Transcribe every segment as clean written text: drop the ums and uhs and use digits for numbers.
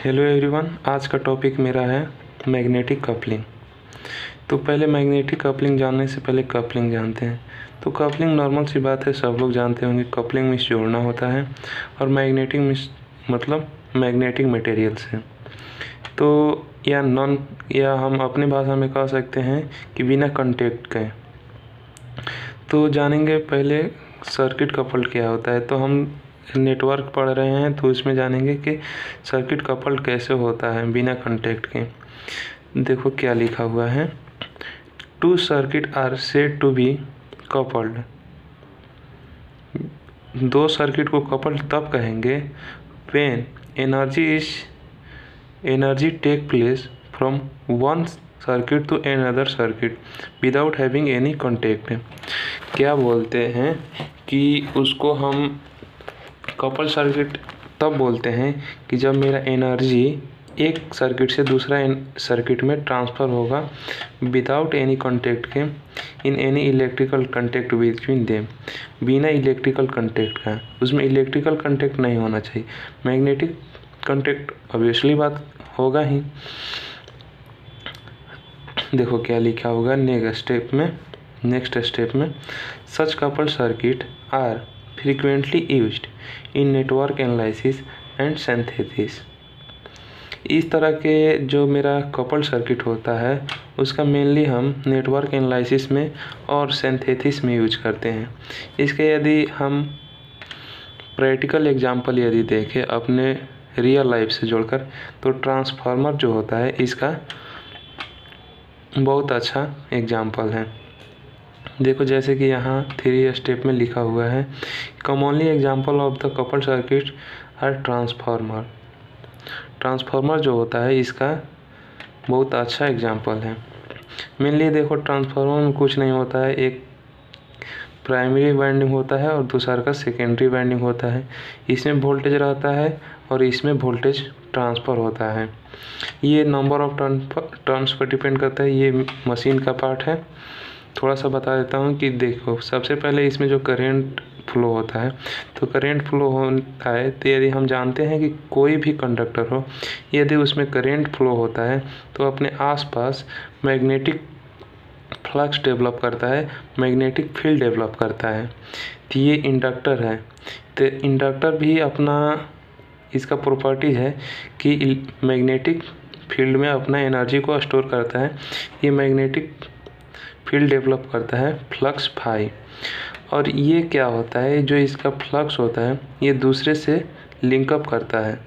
Hello everyone, आज का topic मेरा है मैग्नेटिक कपलिंग। तो पहले मैग्नेटिक कपलिंग जानने से पहले कपलिंग जानते हैं। तो कपलिंग नॉर्मल सी बात है, सब लोग जानते होंगे। कपलिंग मीन्स जोड़ना होता है और मैग्नेटिक मीन्स मतलब मैग्नेटिक मटेरियल से। तो या हम अपनी भाषा में कह सकते हैं कि बिना कांटेक्ट के। तो जानेंगे पहले सर्किट कपल्ड क्या होता है। तो हम नेटवर्क पढ़ रहे हैं तो इसमें जानेंगे कि सर्किट कपल्ड कैसे होता है बिना कांटेक्ट के। देखो क्या लिखा हुआ है, two circuit are said to be coupled. दो सर्किट को कपल्ड तब कहेंगे when energy take place from one circuit to another circuit without having any contact. क्या बोलते हैं कि उसको हम कपल सर्किट तब बोलते हैं कि जब मेरा एनर्जी एक सर्किट से दूसरा सर्किट में ट्रांसफ़र होगा विदाउट एनी कॉन्टेक्ट के, in any electrical contact between them. बिना इलेक्ट्रिकल कॉन्टेक्ट का, उसमें इलेक्ट्रिकल कॉन्टेक्ट नहीं होना चाहिए। मैग्नेटिक कॉन्टेक्ट ऑब्वियसली बात होगा ही। देखो क्या लिखा होगा नेक्स्ट स्टेप में such couple circuit are frequently used in network analysis and synthesis. इस तरह के जो मेरा कपल सर्किट होता है उसका मेनली हम नेटवर्क एनालिसिस में और सिंथेसिस में यूज करते हैं। इसके यदि हम प्रैक्टिकल एग्जांपल यदि देखें अपने रियल लाइफ से जोड़कर, तो ट्रांसफार्मर जो होता है इसका बहुत अच्छा एग्जांपल है। देखो जैसे कि यहाँ 3 स्टेप में लिखा हुआ है, commonly example of the couple circuit are transformer. Transformer जो होता है इसका बहुत अच्छा एग्जांपल है। मेनली देखो ट्रांसफार्मर में कुछ नहीं होता है, एक प्राइमरी वाइंडिंग होता है और दूसरा का सेकेंडरी वाइंडिंग होता है। इसमें वोल्टेज रहता है और इसमें वोल्टेज ट्रांसफ़र होता है। ये number of turns per depend करता है। ये मशीन का पार्ट है। थोड़ा सा बता देता हूँ कि देखो सबसे पहले इसमें जो करंट फ्लो होता है, तो करंट फ्लो होता है तो यदि हम जानते हैं कि कोई भी कंडक्टर हो, यदि उसमें करंट फ्लो होता है तो अपने आसपास मैग्नेटिक फ्लक्स डेवलप करता है, मैग्नेटिक फील्ड डेवलप करता है। तो ये इंडक्टर है। तो इंडक्टर भी अपना इसका प्रॉपर्टी है कि मैग्नेटिक फील्ड में अपना एनर्जी को स्टोर करता है। ये मैग्नेटिक फील्ड डेवलप करता है फ्लक्स फाई। और ये क्या होता है, जो इसका फ्लक्स होता है ये दूसरे से लिंकअप करता है।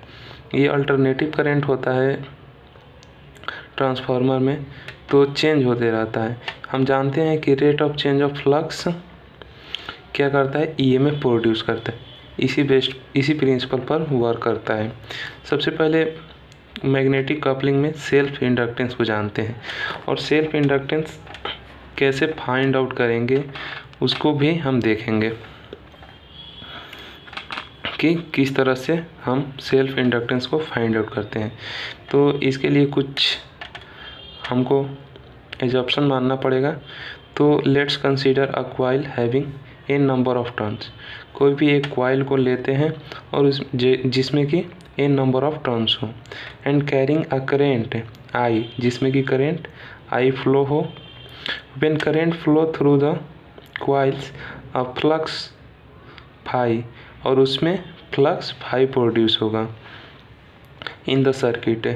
ये अल्टरनेटिव करंट होता है ट्रांसफार्मर में, तो चेंज होते रहता है। हम जानते हैं कि rate of change of flux क्या करता है, ईएमएफ प्रोड्यूस करता है। इसी प्रिंसिपल पर वर्क करता है। सबसे पहले मैग्नेटिक कपलिंग में सेल्फ इंडक्टेंस को जानते हैं, और सेल्फ इंडक्टेंस कैसे फाइंड आउट करेंगे उसको भी हम देखेंगे कि किस तरह से हम सेल्फ इंडक्टेंस को फाइंड आउट करते हैं। तो इसके लिए कुछ हमको एजम्पशन मानना पड़ेगा। तो let's consider a coil having an number of turns. कोई भी एक कॉइल को लेते हैं और जिसमें कि एन नंबर ऑफ टर्न्स हो, एंड कैरिंग अ करेंट आई, जिसमें कि करेंट आई फ्लो हो। When current flow through the coils, a flux phi, और उसमें फ्लक्स फाई प्रोड्यूस होगा in the circuit.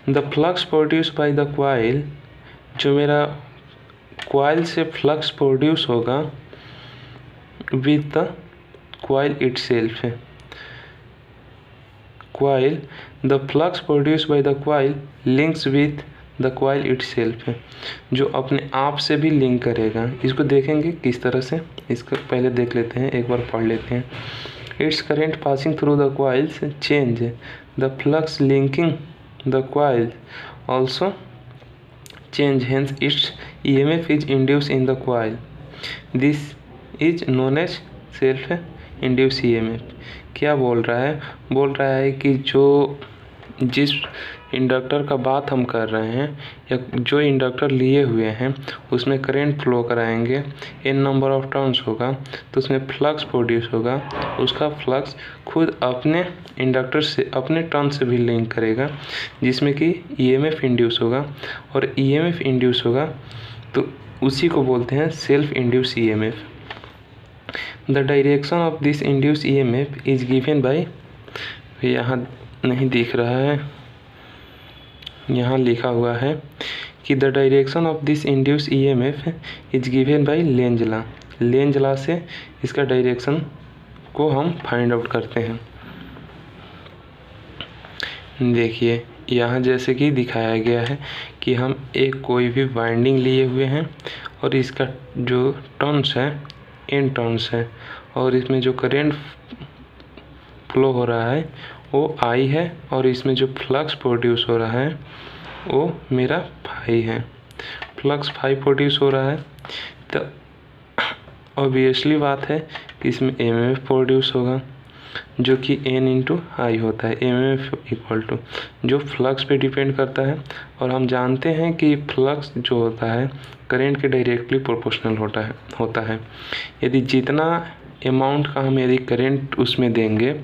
The flux produce by the coil, जो मेरा coil से फ्लक्स प्रोड्यूस होगा with the coil itself. Coil, the flux produce by the coil links with the coil itself, जो अपने आप से भी लिंक करेगा। इसको देखेंगे किस तरह से, इसको पहले देख लेते हैं, एक बार पढ़ लेते हैं। Its current passing through the coils change the flux linking the coil also change, hence its EMF is induce in the coil. This is known as self induce EMF. क्या बोल रहा है कि जो जिस इंडक्टर का बात हम कर रहे हैं या जो इंडक्टर लिए हुए हैं उसमें करंट फ्लो कराएंगे, n नंबर ऑफ टर्न्स होगा तो उसमें फ्लक्स प्रोड्यूस होगा। उसका फ्लक्स खुद अपने इंडक्टर से अपने टर्न से भी लिंक करेगा, जिसमें कि EMF इंड्यूस होगा, और EMF इंड्यूस होगा तो उसी को बोलते हैं self induce EMF। The direction of this induce EMF is given by, यहाँ नहीं दिख रहा है, यहाँ लिखा हुआ है कि the direction of this induce EMF is given by Lenz law. Lenz law से इसका डायरेक्शन को हम फाइंड आउट करते हैं। देखिए यहाँ जैसे कि दिखाया गया है कि हम एक कोई भी वाइंडिंग लिए हुए हैं और इसका जो टर्न्स है n टर्न्स है, और इसमें जो करंट फ्लो हो रहा है वो I है, और इसमें जो फ्लक्स प्रोड्यूस हो रहा है वो मेरा फाई है। फ्लक्स फाई प्रोड्यूस हो रहा है तो ऑब्वियसली बात है कि इसमें MMF प्रोड्यूस होगा जो कि n इंटू आई होता है। MMF इक्वल टू जो फ्लक्स पे डिपेंड करता है, और हम जानते हैं कि फ्लक्स जो होता है करंट के डायरेक्टली प्रोपोर्शनल होता है। यदि जितना अमाउंट का हम यदि करंट उसमें देंगे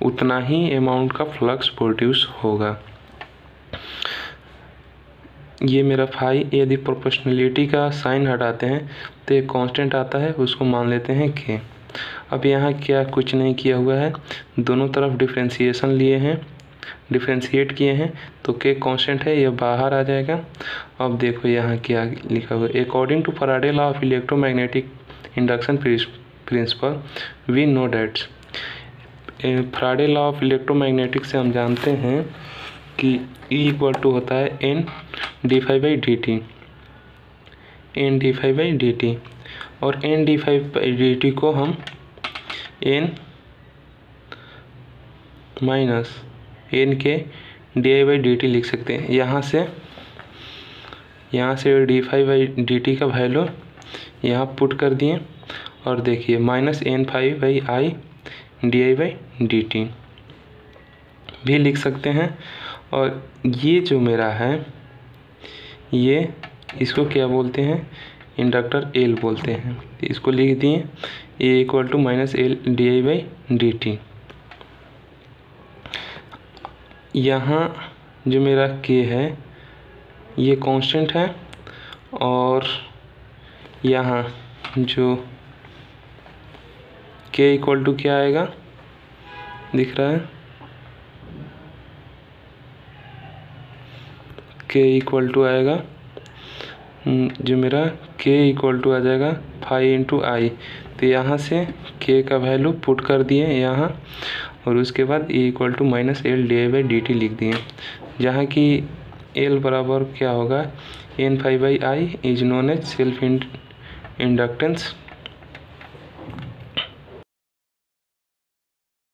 उतना ही अमाउंट का फ्लक्स प्रोड्यूस होगा। ये मेरा फाई, यदि प्रोपोर्शनलिटी का साइन हटाते हैं तो एक कांस्टेंट आता है, उसको मान लेते हैं k। अब यहाँ क्या कुछ नहीं किया हुआ है, दोनों तरफ डिफ्रेंशिएशन लिए हैं, डिफ्रेंशिएट किए हैं तो k कांस्टेंट है, यह बाहर आ जाएगा। अब देखो यहाँ क्या लिखा हुआ है, according to Faraday law of electromagnetic induction principle we know that. Faraday law of electromagnetic से हम जानते हैं कि E इक्वल टू होता है n d∅dt, n d∅dt, और n d∅dt को हम n माइनस n के di/dt लिख सकते हैं। यहाँ से d∅dt का वैल्यू यहाँ पुट कर दिए, और देखिए माइनस n∅i di/dt भी लिख सकते हैं। और ये जो मेरा है ये इसको क्या बोलते हैं, इंडक्टर L बोलते हैं, इसको लिख दिए A equal to minus L di/dt। यहाँ जो मेरा K है ये कांस्टेंट है, और यहाँ जो K इक्वल टू क्या आएगा दिख रहा है, K इक्वल टू आएगा जो मेरा K इक्वल टू आ जाएगा फाई इंटू आई। तो यहाँ से K का वैल्यू पुट कर दिए यहाँ, और उसके बाद E equal to minus L di/dt लिख दिए, जहाँ कि L बराबर क्या होगा, n∅i is known as self inductance